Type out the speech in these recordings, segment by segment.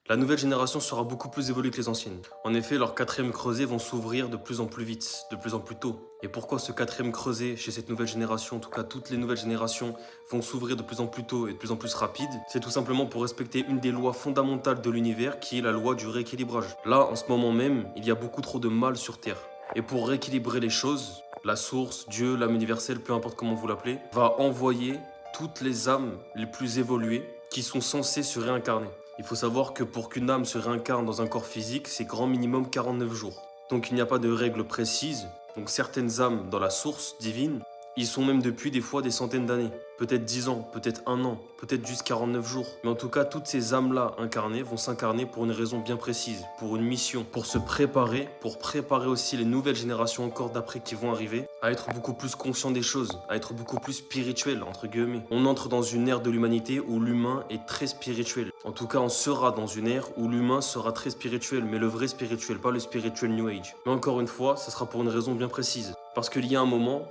La nouvelle génération sera beaucoup plus évoluée que les anciennes. En effet, leurs quatrièmes creusets vont s'ouvrir de plus en plus vite, de plus en plus tôt. Et pourquoi ce quatrième creuset chez cette nouvelle génération, en tout cas toutes les nouvelles générations, vont s'ouvrir de plus en plus tôt et de plus en plus rapide? C'est tout simplement pour respecter une des lois fondamentales de l'univers qui est la loi du rééquilibrage. Là, en ce moment même, il y a beaucoup trop de mal sur Terre. Et pour rééquilibrer les choses, la source, Dieu, l'âme universelle, peu importe comment vous l'appelez, va envoyer toutes les âmes les plus évoluées qui sont censées se réincarner. Il faut savoir que pour qu'une âme se réincarne dans un corps physique, c'est grand minimum 49 jours. Donc il n'y a pas de règle précise. Donc certaines âmes dans la source divine, ils sont même depuis des fois des centaines d'années. Peut-être 10 ans, peut-être 1 an, peut-être juste 49 jours. Mais en tout cas, toutes ces âmes-là incarnées vont s'incarner pour une raison bien précise, pour une mission, pour se préparer, pour préparer aussi les nouvelles générations encore d'après qui vont arriver, à être beaucoup plus conscient des choses, à être beaucoup plus spirituel, entre guillemets. On entre dans une ère de l'humanité où l'humain est très spirituel. En tout cas, on sera dans une ère où l'humain sera très spirituel, mais le vrai spirituel, pas le spirituel New Age. Mais encore une fois, ça sera pour une raison bien précise. Parce qu'il y a un moment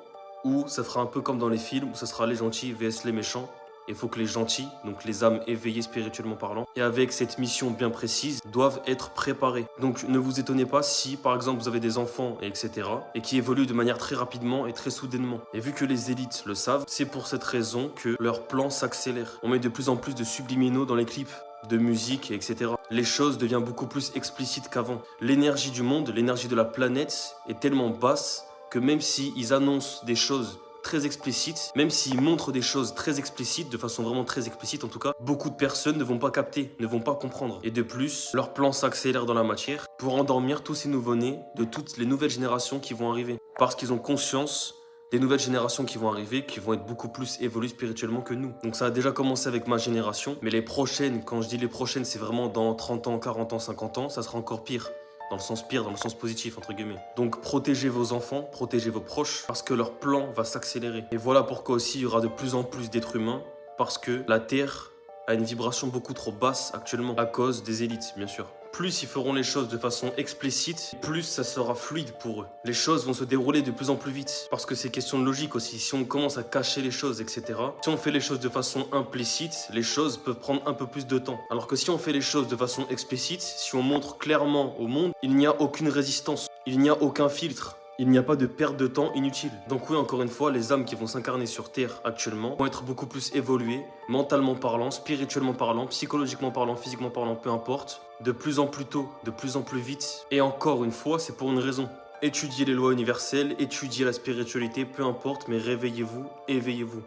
où ça fera un peu comme dans les films, où ça sera les gentils vs les méchants. Il faut que les gentils, donc les âmes éveillées spirituellement parlant, et avec cette mission bien précise, doivent être préparés. Donc ne vous étonnez pas si, par exemple, vous avez des enfants, etc., et qui évoluent de manière très rapidement et très soudainement. Et vu que les élites le savent, c'est pour cette raison que leur plan s'accélère. On met de plus en plus de subliminaux dans les clips, de musique, etc. Les choses deviennent beaucoup plus explicites qu'avant. L'énergie du monde, l'énergie de la planète est tellement basse que même s'ils annoncent des choses très explicites, même s'ils montrent des choses très explicites, de façon vraiment très explicite en tout cas, beaucoup de personnes ne vont pas capter, ne vont pas comprendre. Et de plus, leur plan s'accélère dans la matière pour endormir tous ces nouveau-nés de toutes les nouvelles générations qui vont arriver. Parce qu'ils ont conscience des nouvelles générations qui vont arriver, qui vont être beaucoup plus évoluées spirituellement que nous. Donc ça a déjà commencé avec ma génération, mais les prochaines, quand je dis les prochaines, c'est vraiment dans 30 ans, 40 ans, 50 ans, ça sera encore pire. Dans le sens pire, dans le sens positif, entre guillemets. Donc protégez vos enfants, protégez vos proches, parce que leur plan va s'accélérer. Et voilà pourquoi aussi il y aura de plus en plus d'êtres humains, parce que la Terre a une vibration beaucoup trop basse actuellement, à cause des élites, bien sûr. Plus ils feront les choses de façon explicite, plus ça sera fluide pour eux. Les choses vont se dérouler de plus en plus vite, parce que c'est question de logique aussi. Si on commence à cacher les choses, etc., si on fait les choses de façon implicite, les choses peuvent prendre un peu plus de temps. Alors que si on fait les choses de façon explicite, si on montre clairement au monde, il n'y a aucune résistance, il n'y a aucun filtre. Il n'y a pas de perte de temps inutile. Donc oui, encore une fois, les âmes qui vont s'incarner sur Terre actuellement vont être beaucoup plus évoluées, mentalement parlant, spirituellement parlant, psychologiquement parlant, physiquement parlant, peu importe, de plus en plus tôt, de plus en plus vite. Et encore une fois, c'est pour une raison. Étudiez les lois universelles, étudiez la spiritualité, peu importe, mais réveillez-vous, éveillez-vous.